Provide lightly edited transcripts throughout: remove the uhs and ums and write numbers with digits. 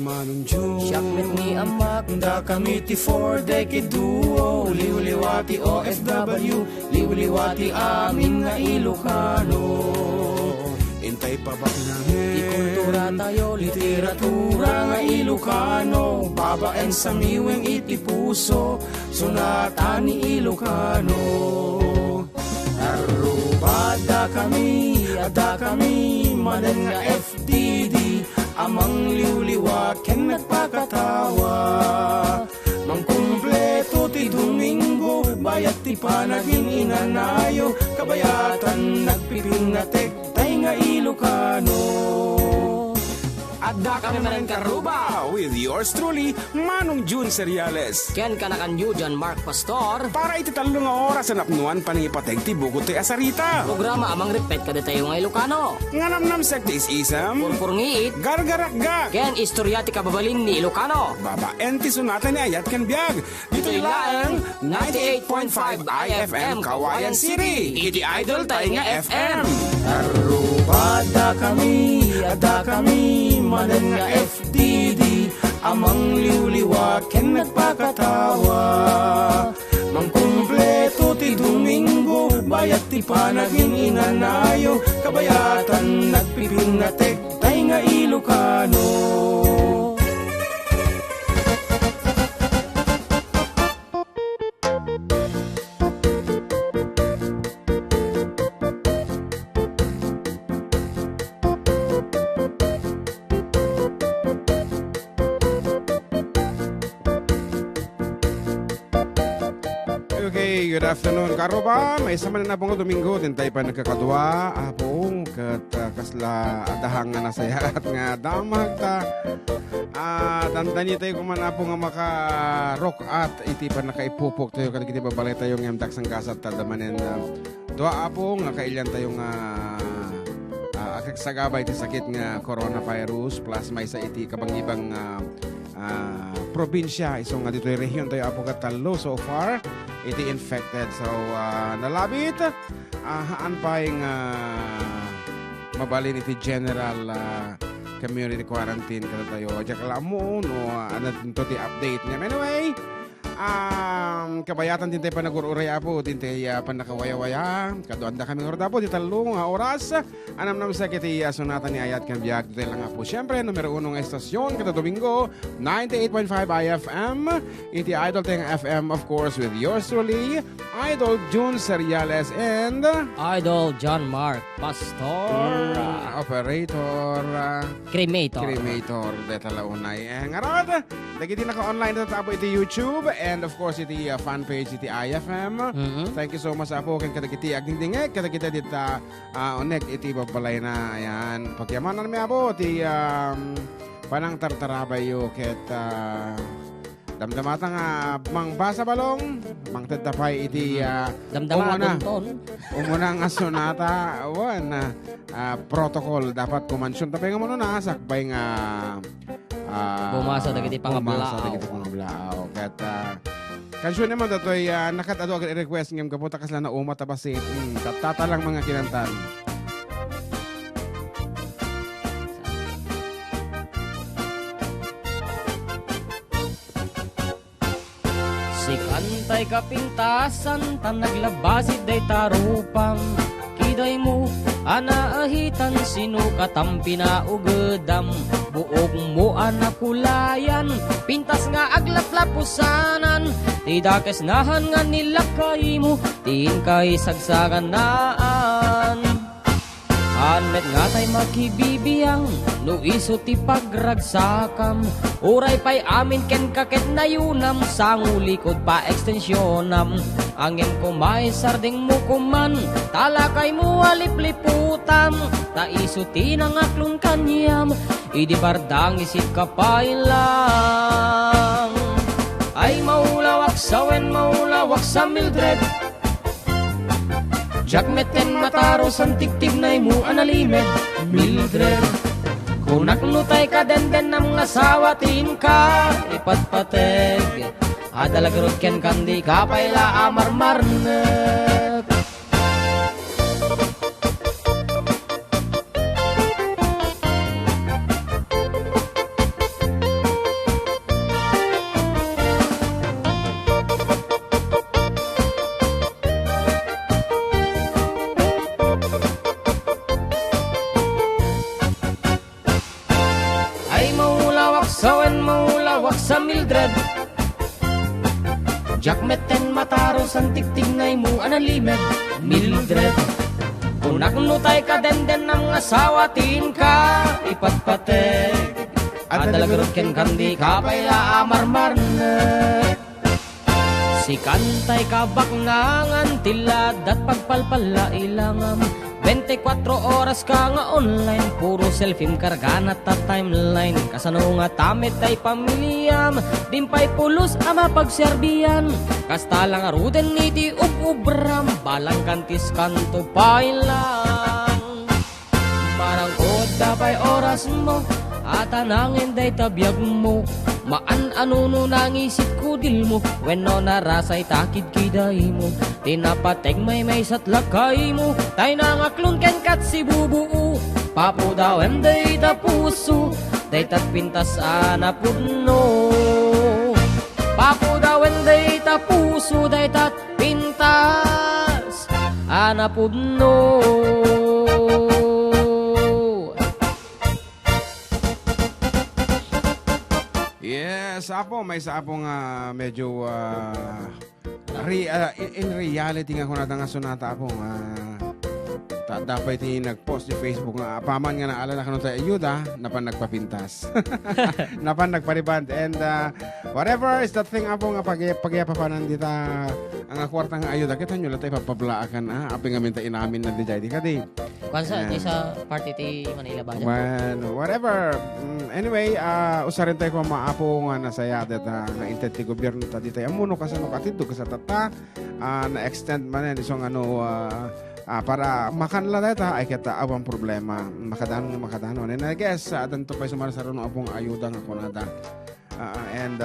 Manong June. Siakmet ni amak, da kami ti 4 decade duo. Liwliwati OFW, liwliwati amin nga Ilocano. Intay pa ba kinahin? ikultura tayo, Literatura nga Ilocano. Babaen sa miweng iti puso, sunata ni Ilocano. Arubada kami, ada kami, manen nga FDD. Amang liwliwa ken nagpakatawa. Mangkumpleto ti Domingo, bayat ti panaging inanayo. Kabayatan nagpipingatek, tay nga Ilocano. Adda kami Manen Karuba with yours truly, Manong June Seriales. Ken kanakan you, John Mark Pastor. Para ititalo nga oras sa napnuan paningipateg ti bugot ti asarita. Programa amang repeat kada tayo nga Ilocano. Nga namnam sekti is-isam, Purpurngiit, gargarakga. ken istorya ti kababalin ni Ilocano. Baba enti sunatan ni Ayat ken Biag. Dito ilaang 98.5 IFM Kawayan City. Iti idol tayo nga FM. Arubada kami, ada kami, manen nga FDD. Amang liwliwa ken nagpakatawa. Mangkumpleto ti Domingo, bayat ti panaging inanayo. Kabayatan nagpipingatek, tay nga Ilocano. Okay, good afternoon. Karuba, may isa man na pong Domingo, din tayo pa nagkakadwa. Apong kasla adahang nga nasaya at nga damag ta. Tandani tayo kung man po nga maka-rock at iti pa nakaipupok tayo. Kasi iti babalay tayo ng MDAX ang kasat tadamanin. Dua apong nga kailan tayo nga sagabay iti sakit nga coronavirus plus may sa iti kabang-ibang probinsya. Iso nga dito yung rehiyon tayo apo katalo so far iti infected. So nalabit haan pa yung mabalin iti general community quarantine kada tayo. Diyan ka lang mo no ano dito ti update niya. Anyway, kabayatan din tayo pa nag-uray apo din tayo pa nakawaya-waya kaduanda kami orda po di talong oras anam naman sa kiti sunatan ni Ayat kan biag dito lang po syempre numero 1 ng estasyon kada Domingo 98.5 IFM iti Idol tayong FM of course with yours truly Idol June Seriales and Idol John Mark Pastor. Operator Cremator. dito launay ngarod dagiti naka-online na tabo iti YouTube and of course iti fan page iti IFM. Thank you so much apo ken kada kiti aging dingek kada kita dita onek iti babalay na ayan pagyamanan mi apo ti panang tartarabayo ket damdamata nga mang basa balong mang tadapay iti Damdama tonton. umuna nga sonata wan protocol dapat kumansyon tapay nga mo na sakbay nga Bumasa dagiti pangablaaw. Kat kansyon naman datoy nakatado agad i-request ngem kaputa kasla na uma tabasit. Tatata lang mga kinantan. Si kantay kapintasan tan naglabasit day tarupang kiday mo anaahitan sino katampi na ugedam buog mo anakulayan pintas nga aglaplapusanan tidakes nahan nga nilakay mo tin kay sagsagan naan anmet nga tay makibibiyang no iso ti pagragsakam uray pay amin ken kaket na yunam sangulikod pa ekstensyonam angem kumay sarding mo kuman talakay mo alipliputam ta iso tinangaklon kanyam idi bardang isip kapailang ay maulawak sawen maulawak sa Mildred Jakmeten mataro san tiktig na imu analimed Mildred kunak nutay ka denden ng asawatin ka ipatpateg adalagrod ken kandi kapayla amarmarnek maulawak sa Mildred. Jakmeten mataro san tiktignay mo analimed Mildred. Unak nutay ka denden ng asawa tin ka ipatpatek. Adda lagarot ken kandi kapaya amarmarne. Si kantay ka baknangan tilad at pagpalpala ilangam. 24 oras ka nga online, puro selfie kargan at timeline. Kasano nga tamit ay pamilyam, dimpay pulos ama pagserbiyan. Kasta lang aruden iti ubram, balang kantis kanto pailang. Parang koda pa'y oras mo, at anangin day tabiyag mo. Maan anuno nang isip ko dil mo, when no narasay takid kiday mo. Tinapateg may sat lakay mo, tay nangaklon ken kat si bubuo. Papo daw day ta puso, day tat pintas anapudno. Papo daw day ta puso, day tat pintas anapudno. Yes, apo, may sa apong medyo in reality nga kung nga sunata apong dapat nag-post di Facebook nga paman nga naala na kanong tayo ayuda napan nagpapintas napan nagpariband and whatever is that thing apong pagyapapanan dita ang kwarta nga ayuda kita nyo latay papablaakan aping nga minta inamin na di jay di ka di kwansa di sa party ti Manila ba whatever anyway usarin tayo kung maapo nga nasaya dita nga intent ti gobyerno ta di tayo amuno kasano katidto sa tata na-extend man isong para makanla data ay kita awang problema makadano and I guess adanto pa sumara sa ron apong ayuda nga kunada and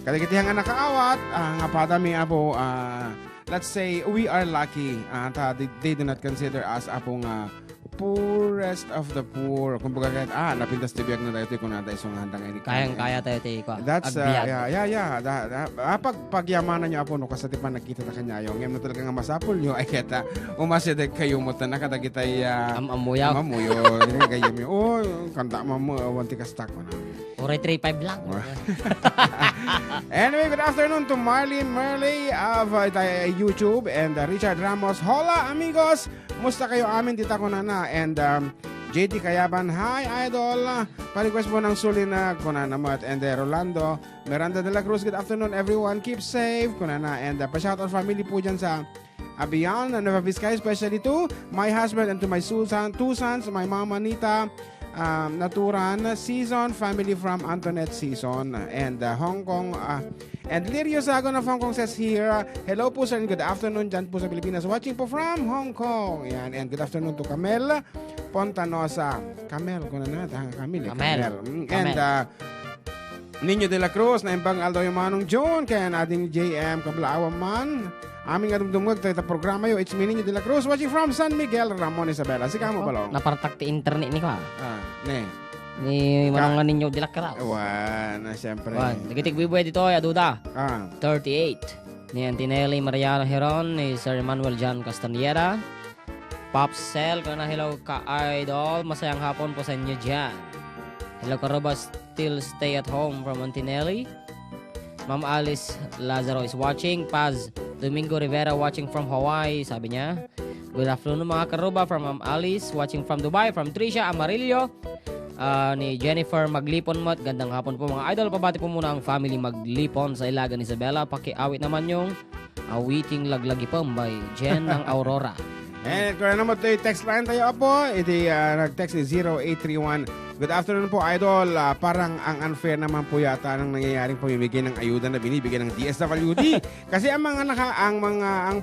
kaligitihan nga nakaawat nga padami apo let's say we are lucky they do not consider us apong poorest of the poor. Kumbaga kahit napintas tibiyag na tayo kung nada isang handang ini. Kayang-kaya tayo ko. That's pagyamanan niyo apo no kasatipan nakita ta kanya yung ngem na talaga nga masapol niyo ay kita umasideg kayo mo tan nakadagitay amamuyaw. Amamuyo gayem yo. Oh, kanta mamu wanti ka stuck na. Oray 35 lang. Anyway, good afternoon to Marlene Merley of YouTube and Richard Ramos. Hola amigos. Musta kayo amin dita ko na and JD Kayaban, hi idol. Pa-request mo ng Sulina kunanamat and Rolando Miranda de la Cruz, good afternoon everyone, keep safe kunana and pa-shoutout family po dyan sa Abiyan, Nueva Vizcaya, especially to my husband and to my two sons, my mom Anita Naturan Season, family from Antoinette Season and Hong Kong and Lirio Sagon of Hong Kong says here, hello po sir and good afternoon dyan po sa Pilipinas, watching po from Hong Kong. Yan, and good afternoon to Camel Pontanosa. Camel, kung na Camel. And Nino de la Cruz na imbang Aldo yung manong John kaya nating JM Kablaawan man. Aming adumdumag tayo programa yo. It's me Nino de la Cruz watching from San Miguel, Ramon Isabela. Sika mo balong. Napartak ti internet ni ko ni manong ninyo de la Cruz. Na siyempre. Nagitig bibuhay dito ay Aduda. 38. Ni Antinelli Mariano Heron, ni Sir Emmanuel John Castaneda. Popsel, kana hello ka idol. Masayang hapon po sa inyo dyan. Hello Karoba, still stay at home from Antinelli. Ma'am Alice Lazaro is watching. Paz Domingo Rivera watching from Hawaii, sabi niya. Good afternoon mga Karoba from Ma'am Alice watching from Dubai. From Tricia Amarillo. Ni Jennifer Maglipon Mat, gandang hapon po mga idol. Pabati po muna ang family Maglipon sa Ilagan Isabela. Pakiawit naman yung Awiting Laglagi by Jen ng Aurora. And kung naman tayo text line tayo po, iti nag-text ni 0831. Good afternoon po idol. Parang ang unfair naman po yata ng nangyayaring pamimigay ng ayuda na binibigay ng DSWD. Kasi ang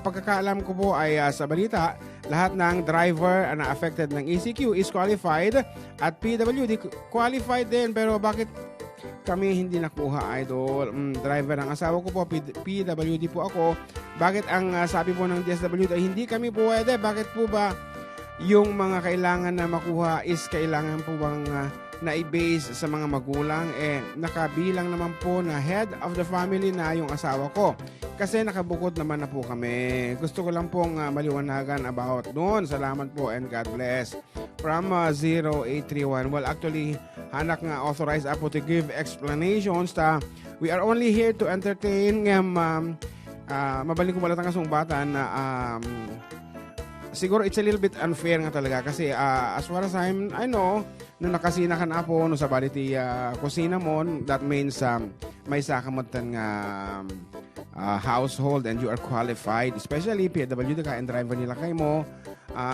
pagkakaalam ko po ay sa balita, lahat ng driver na affected ng ECQ is qualified at PWD qualified din. Pero bakit kami hindi nakuha idol? Driver ng asawa ko po, PWD po ako. Bakit ang sabi po ng DSWD ay hindi kami pwede? Bakit po ba yung mga kailangan na makuha is kailangan po bang na i-base sa mga magulang, nakabilang naman po na head of the family na yung asawa ko. Kasi nakabukod naman na po kami. Gusto ko lang pong maliwanagan about noon. Salamat po and God bless. From 0831. Well, actually, hanak nga authorized po to give explanations ta we are only here to entertain. Mabaling ko malatang kasong bata na siguro it's a little bit unfair nga talaga kasi as far as I know, nung nakasina ka na po, nung sa baliti kusina mo, that means may sakamatan nga household and you are qualified, especially PWD ka and driver nila kay mo,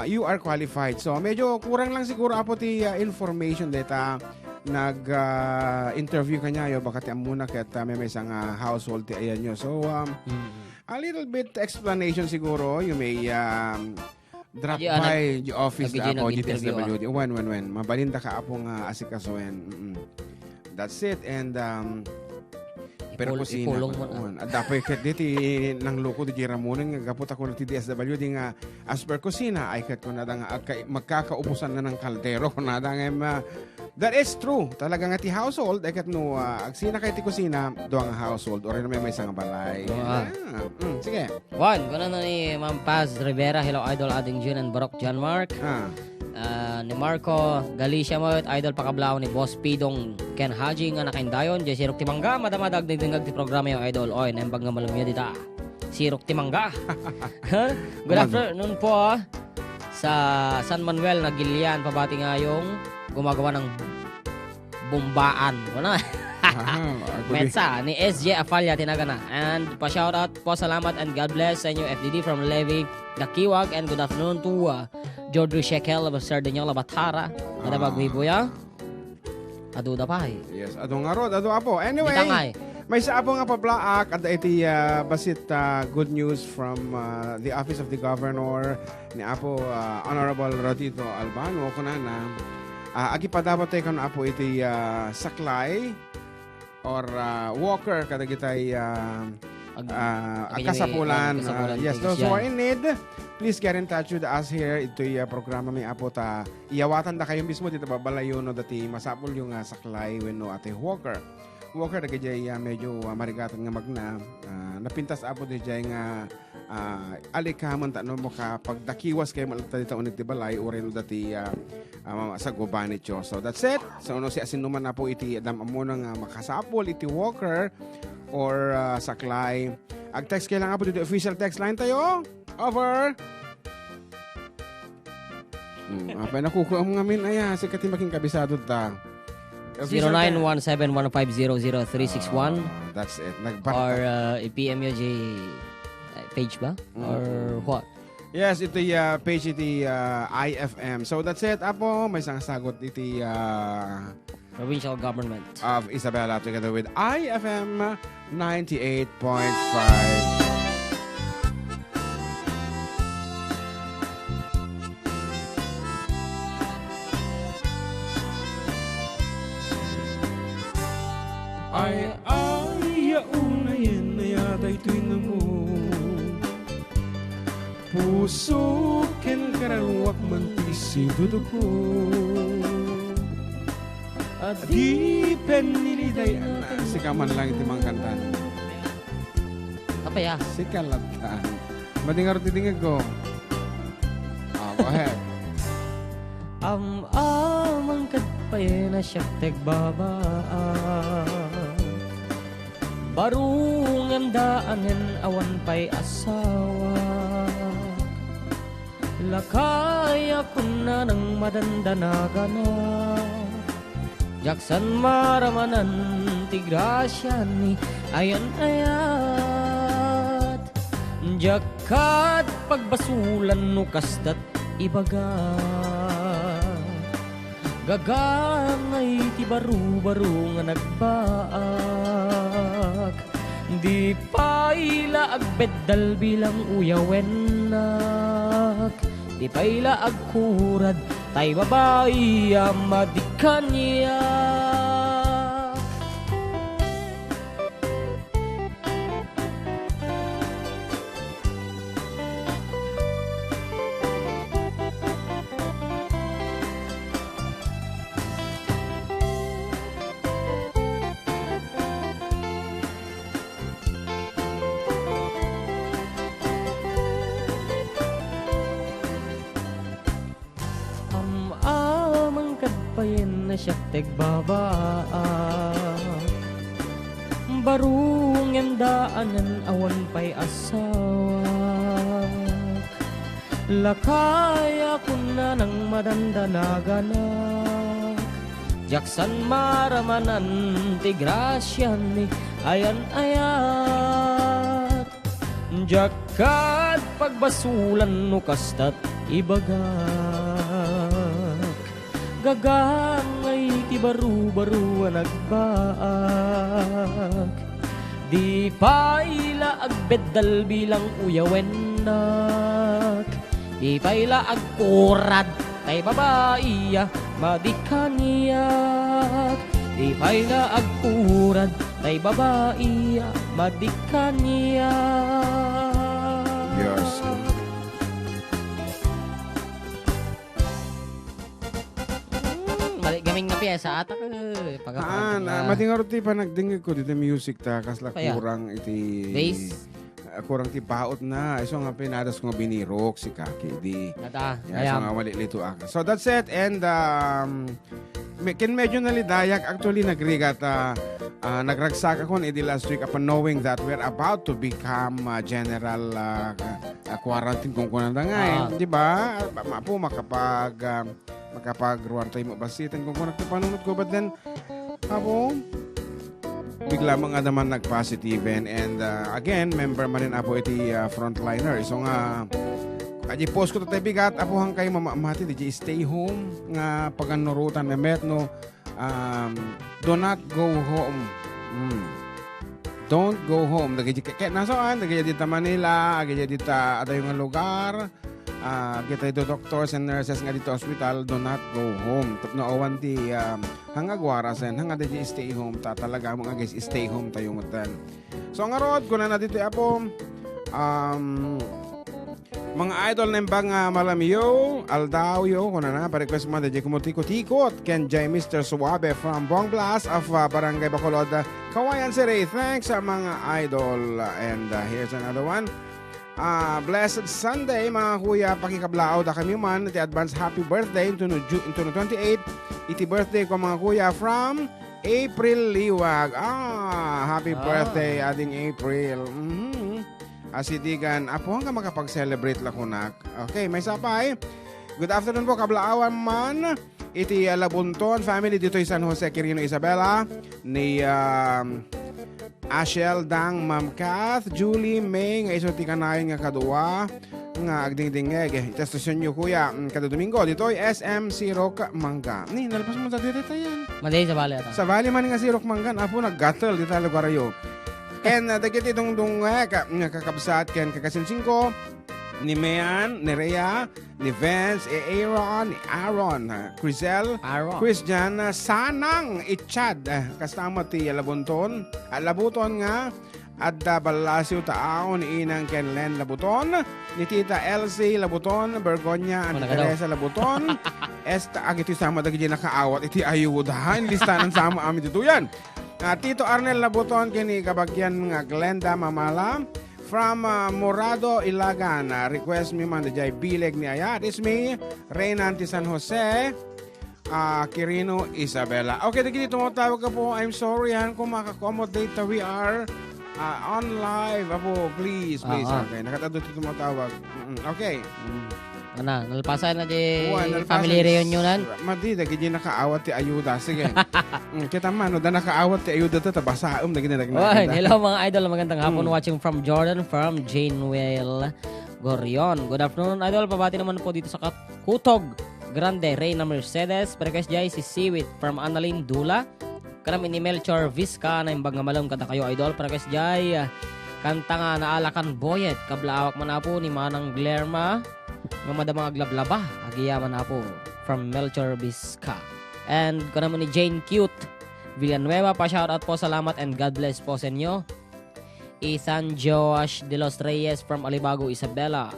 you are qualified. So medyo kurang lang siguro apo ti information data nag-interview ka niya, baka ti amuna kahit may isang household ti ayan nyo. So a little bit explanation siguro, you may drop by yung office na po, GTSWD. When. Mabalinda ka apong asikasuin. That's it. And pero kusina. Ipulong mo na. Dapat kat diti nang loko di Ramonen nga gapot ako ng TDSWD nga as per kusina ay kat ko na nga magkakaubusan na ng kaldero ko na that is true. Talaga nga ti household ay kat no agsina kay ti kusina do ang household or may isang balay. Sige. One, guna na ni Ma'am Paz Rivera. Hello, Idol Ading June and Barok John Mark. Ni Marco Galicia mo idol pakablaw ni Boss Pidong Ken Haji nga nakaindayon di Sirok Timangga madamadag dingdingag ti programa yung idol oy nembag nga malamya dita Sirok Timangga. Good afternoon po sa San Manuel na Gilian pabati nga yung gumagawa ng bumbaan wala Metsa ni SJ Afalia tinaga na and pa shoutout po salamat and God bless sa inyo FDD from Levi Dakiwag and good afternoon to Jodri Shekel of Sardanyola Batara. Ada bagwibuya? Aduda pa eh. Yes, ado nga rod, ado apo. Anyway, may sa apo nga pablaak at iti basit good news from the Office of the Governor ni apo Honorable Rodito Albano kunana. Agi pa dapat tayo kan apo iti saklay or walker kada kitay kasapulan. Yes, those who are in need, please get in touch with us here. Ito'y programa may apo ta iyawatan da kayo mismo dito babalayo no dati masapol yung saklay wenno ate walker na kajay medyo marigatan nga magna napintas apo di jay nga alikaman ta no mo ka pagdakiwas kay malta dito unig ti balay oreno dati sa gubani cho. So that's it. So no si asinuman na po iti adam amo nga makasapol iti walker or saklay. Ag-text kailang apo dito official text line tayo. Over. Apay nakukuha mo nga min aya si kati making kabisado ta. 0917-150-0361. That's it. Or i-PM yung page ba? Or what? Yes, ito yung page iti IFM. So that's it. Apo, may isang sagot iti provincial government of Isabela together with IFM 98.5. Yaunayan na yata ito'y namo puso ken kararuak mantisi duduko at di peniliday Sikaman lang iti mga kantan. apa ya? Sikalatan. Madingar titingig ko. Go ahead. Amang kadpay na siya tegbabaan barungan daanen awan pa'y asawa lakay ako na ng madandanaga na jaksan maramanan tigrasya ni ayan ayat jakat pagbasulan nukasdat ibaga gagangay ti baru-baru nga nagbaak di pa ila agbeddal bilang uyawenak di pa ila agkurad tay babae amadikan niya payen na siya tegbabaa. Barung yang daanan awan pa'y asawa. Lakaya ko na ng madandanagan. Jaksan maramanan ti grasyan ni ayan-ayat. Jakad pagbasulan no kastat ibagak. Gagangay ti baru-baru nagbaak. Di paila agbeddal bilang uyawennak. Di paila agkurad tay babaiya madikaniyak. Di paila agkurad tay babaiya madikaniyak. Yes. Gaming nga piyesa ata Matingarot ti pa nagdingig ko dito music ta kasla kurang iti bass. Kurang ti paot na. Iso nga pinadas ko nga binirok si Kaki di. Nata. Iso nga malilito ako. So that's it. And kin medyo nalidayak actually nagrigat nagragsak ako iti last week upon knowing that we're about to become general quarantine kung kunan nga di ba? Mapo makapag-ruwan tayo mabasitan kung nagpapanunod ko. But then, bigla mga naman nag-positive. And again, member Manen apo iti frontliner. So nga, kaya post ko tayo bigat, apuhang kayo mamamati, di stay home, nga paganurutan na met, no, do not go home. Don't go home. Kaya nasaan, nagaya dita Manila, nagaya dita ada yung lugar, kita ito doctors and nurses nga dito hospital, do not go home. No awan ti hangagwarasen, hanga di stay home ta talaga mo nga guys stay home tayo matan. So nga rod kunan na dito apo mga idol nembang malamiyo, aldawyo kunan na pa-request mo DJ kumutikot-tikot ken Jay Mr. Suabe from Bong Blas of Barangay Bacolod, Kawayan City. Thanks sa mga idol. And here's another one. Blessed Sunday mga kuya, pakikablao da kami man iti advance happy birthday into 28 iti birthday ko mga kuya from April Liwag. Happy birthday ading April. Asitigan apo hanggang makapag-celebrate lakunak. Okay, may sapay. Good afternoon po kablaawan man iti Labunton family dito sa San Jose, Quirino, Isabela ni Ashel, Dang, Ma'am Kath, Julie, May, nga iso ti kanayon nga kadua, nga agding-dingeg. Itestasyon nyo kuya, kada Domingo, dito ay SM Sirok Mangga. Ni, nalpas mo sa dito yan. Maday sa bali ata. Sa bali man nga Sirok Mangga, apo nag-gattle dito lugar ayo. And dagit itong nga kakabsat ken kakasinsin ko, ni Mayan, ni Rhea, ni Vance, Aaron, ni Aaron, Crisel, Christian, Sanang, Ichad, kasama ti Labunton, Labuton nga, Adda Balasio Tao, ni Inang Kenlen Labuton, ni Tita Elsie Labuton, Bergonya, ni Teresa Labuton, Esta, agiti sama dagi nakaawat, iti ayudahan, listanan sama amin dito yan. Tito Arnel Labuton, kini kabagyan nga Glenda Mamala, from Morado, Ilagan. Request me man dajay bileg ni Ayat. It's me, Reynan ti San Jose, Quirino, Isabela. Okay, dagiti tumutawag ka po. I'm sorry kung maka-accommodate we are on live. Apo, please. Okay, nakatado ti tumutawag. Okay. Nalpasan na di family reunionan. Madi, dagiti nakaawat ti ayuda. Sige. Kita man, da nakaawat ti ayuda ta basaom dagiti nagna. Hello mga idol, magandang hapon. Watching from Jordan, from Janewell Gorion. Good afternoon idol, pabati naman po dito sa Kutog Grande, Reyna Mercedes. Request jay si Siwit from Annalyn Dula. Kanam ni Melchor Vizca na imbang malam kata kayo idol. Request jay kanta nga naalakan boyet kablaawak man po ni Manang Glerma nga madamang aglablaba agiyaman na po from Melchor Vizca. And ko naman ni Jane Cute Villanueva, pa shoutout po, salamat and God bless po sa inyo. Ethan Josh De Los Reyes from Alibago, Isabela.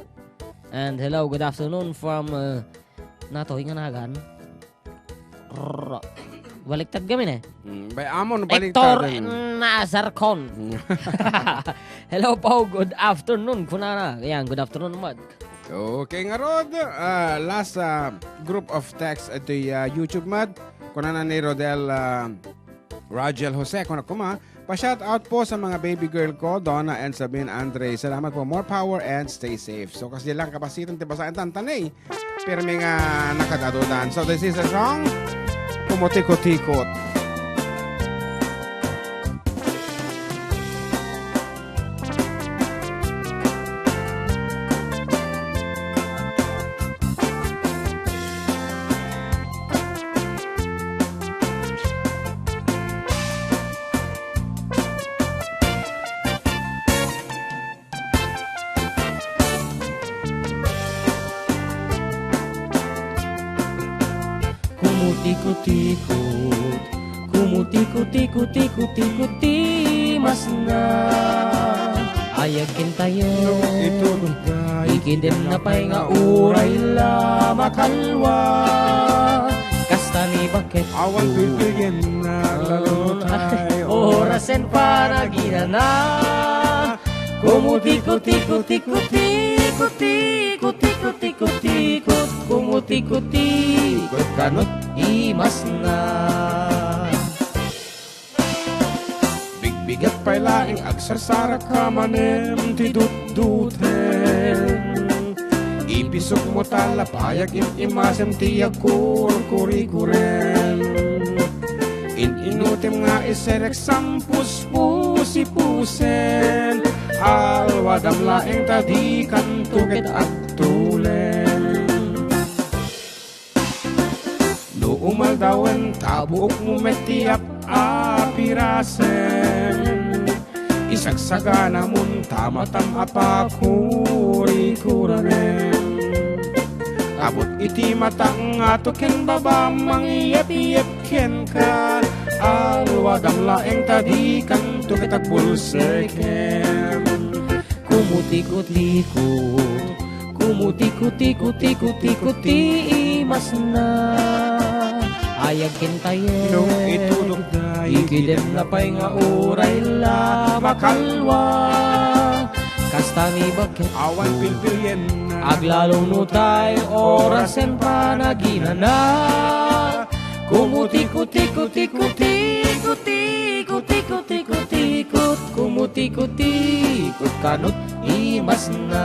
And hello, good afternoon from nato inganagan baliktad kami Bay amon baliktad. Hector Nazarcon. Hello po, good afternoon kunana. Ayan, good afternoon mad. Okay nga rod, last group of text at the YouTube mad. Kuna na ni Rodel Rajel Jose. Kuna kuma. Pa-shoutout po sa mga baby girl ko, Donna and Sabine Andre. Salamat po. More power and stay safe. So kasi lang kapasitan tiba sa tantanay. Pero may nga nakadadudan. So this is a song. Kumutikot-tikot. Kumutikot-tikot, kumutikot-tikot-tikot-tikot-ti mas na ayagin tayo. Ito dugay Ikidim na pa'y nga uray la makalwa. Kasta ni bakit awan pipigyan na lalo tayo. orasen para ginana. Kumutikot-tikot-tikot-tikot-tikot-tikot-tikot-tikot, kumutikot-tikot kanot imas na. Bigbigat pa'y laing agsarsara ka manem ti dut-duten. Ipisok mo tala payag imasem ti agkur-kuri-kuren. Inutim nga iserek sampus-pusi-pusen. Alwadam laing tadi kantuket agtulen. No umaldawen tabuok mo metiap apirasen. Isagsagana mun tamatam apakuri-kuranen. Abot iti matang ato ken baba mangyep-yep ken ka. Alwadam laeng tadi kanto kita pulseken. Kumutikot-tikot, kumutikot-tikot-tikot-tikot-ti imas na ayagin tayo. No ito dugay Ikidim na pa'y nga uray la makalwa. Kasta ni bakit awan pilpilyen na aglalo no tayo orasen pa naginana. Kumutikot-tikot-tikot-tikot-tikot-tikot-tikot-tikot, kumutikot-tikot kanot imas na.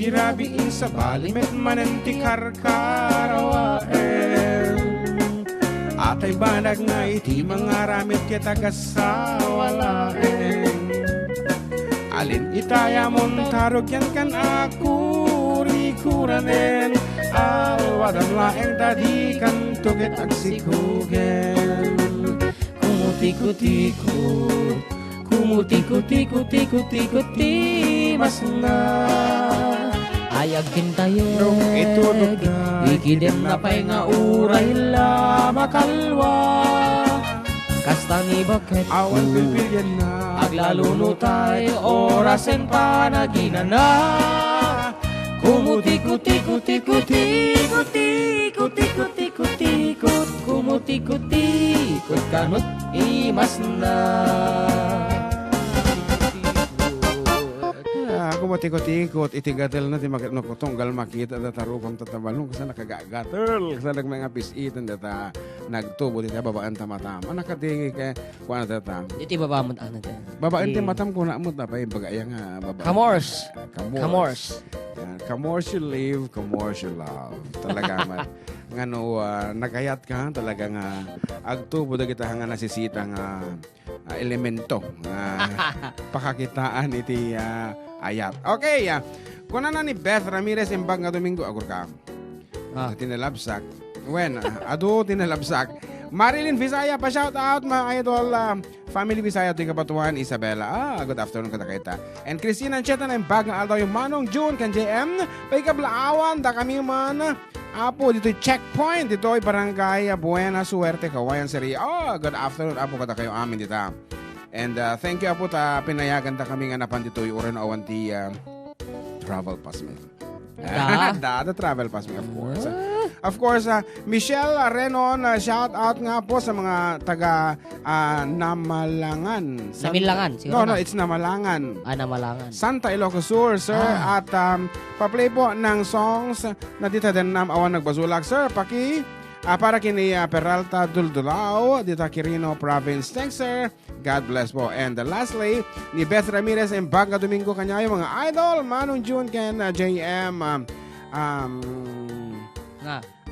Tirabiin sa balimet manen ti karkarawaen. Atay banag nga iti mga ramit kita kasawalaen. Alin itaya mon tarog yan kan akuri-kuranen. Alwadam laeng tadi kan tuget agsikugen. Kumutikot-tikot, kumutikot-tikot-tikot-tikot-ti mas na ayagin tayo. No ito dugay Ikidim na pa'y nga uray la makalwa. Kasta ni bakit awan pilpilyen na aglalo no tayo orasen pa naginana. Kumutikot-tikot-tikot-tikot-tikot-tikot-tikot, kumutikot-tikot kanot imas na. Kumutikot-tikot, itigatel na ti tunggal makita data rupang tatabalong kasi nakagagatel kasi mga pisitan data nagtubo dita babaan tamatam. Nakadingi kay kuan data. Iti babamod ano tayo. Babaan ti matam ko na amot na pa bagaya nga baba. Kamors. Kamors. Yan, commercial live, commercial love. Talaga man. Ngano nagayat ka talaga nga agtubo da kita nga nasisita nga elemento nga pakakitaan iti ayat. Okay, kuna na ni Beth Ramirez imbag nga Domingo agur ka. Tinalabsak. Wen, ado tinalabsak. Marilyn Visaya, pa-shout out mga idol. Family Visaya, ito yung kapatuan, Isabela. Good afternoon kada kita. And Christina Ancheta na yung bag ng aldaw yung Manong June, kan JM. Paikablaawan, da kami man. Apo, dito yung checkpoint. Dito yung barangay Buena Suerte, Kawayan Siri. Good afternoon, Apo, kada kayo amin dito. And thank you, Apo, pinayagan ta kami nga napan dito yung uran awan ti travel pass me. The travel pass me, of course. Of course, Michelle Renon, shout out nga po sa mga taga Namalangan. Namilangan, siguro No, it's Namalangan. Namalangan. Santa Ilocos Sur, sir. At pa-play po ng songs na dito din awan nagbazulak, sir. Para kini Peralta Duldulao, dito Quirino Province. Thanks, sir. God bless po. And lastly, ni Beth Ramirez and Banga Domingo kanyayo mga idol, Manong June ken JM.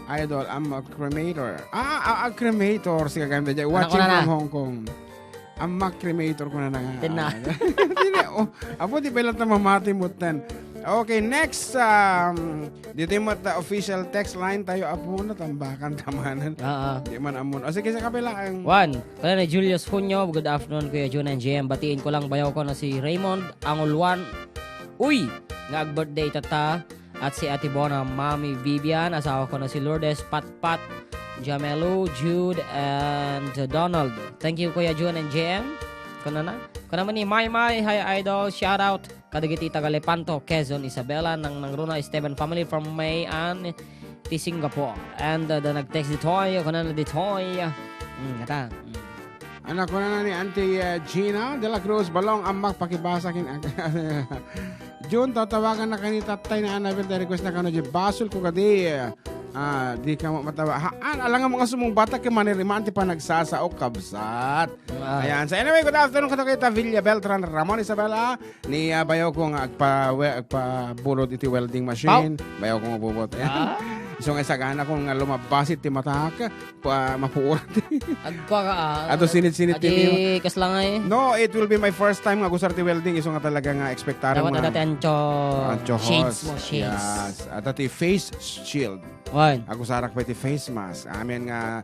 Idol, I'm a cremator. A cremator. Sige, ganda dyan. Watching from Hong Kong. I'm a cremator ko na nga. Apo, di pa ilang na mamati mo ten. Okay, next. Dito yung official text line tayo. Apo na, tambakan, tamanan. Di man amon. Sige, sa kabila. Kaya na Julius Hunyo. Good afternoon, Kuya June and JM. Batiin ko lang bayaw ko na si Raymond Angulwan. Uy! Nag-birthday tata. At si Ate Bona, Mami Vivian, asawa ko na si Lourdes, Pat, Jamelo, Jude, and Donald. Thank you, Kuya June and JM. Kuna naman ni Mai, hi idol, shout out. Kadagiti Tagalepanto, Quezon, Isabela, ng Runa Esteban family from Mayan, Singapore. And the nag-text ditoy, kuna na ditoy. Kata. Anak ko na ni Auntie Gina de la Cruz, balong amak pakibasa kin. June, tatawagan na kani tatay na Annabel, request na kano di basol ko kadi. Di ka matawa. Alang mga sumong bata kay manirimanti pa nagsasao kabsat. Ayan. So anyway, good afternoon kato kita Villa Beltran Ramon Isabela. Ni bayaw ko nga agpabulod iti welding machine. Bayaw ko nga bubot. Isong isagana kong lumabasit ti matak mapuurat. Ato sinit-sinit ti kaslangay. No, it will be my first time nga gusar ti welding. Isong nga talaga nga ekspektaran mo. Dapat ancho shades mo, shades. Yes. Ato ti face shield. Ako sarak pa ti face mask. Amin nga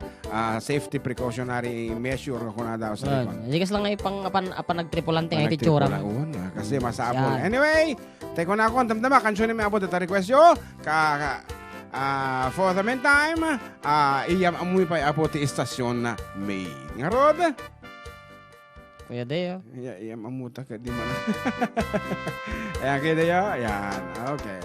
safety precautionary measure ko na daw sa likod. Hindi lang na ipang apan nagtripulante nga ititsura. Kasi masapol. Anyway, teko na ako. Ang damdama, kansyon namin ako dito request yo. For the meantime, iyam amoy pa apo ti istasyon na May. Nga Rod? Kuya Deo. Iyam amuta ka di man. Ayan, kaya Deo. Ayan, okay.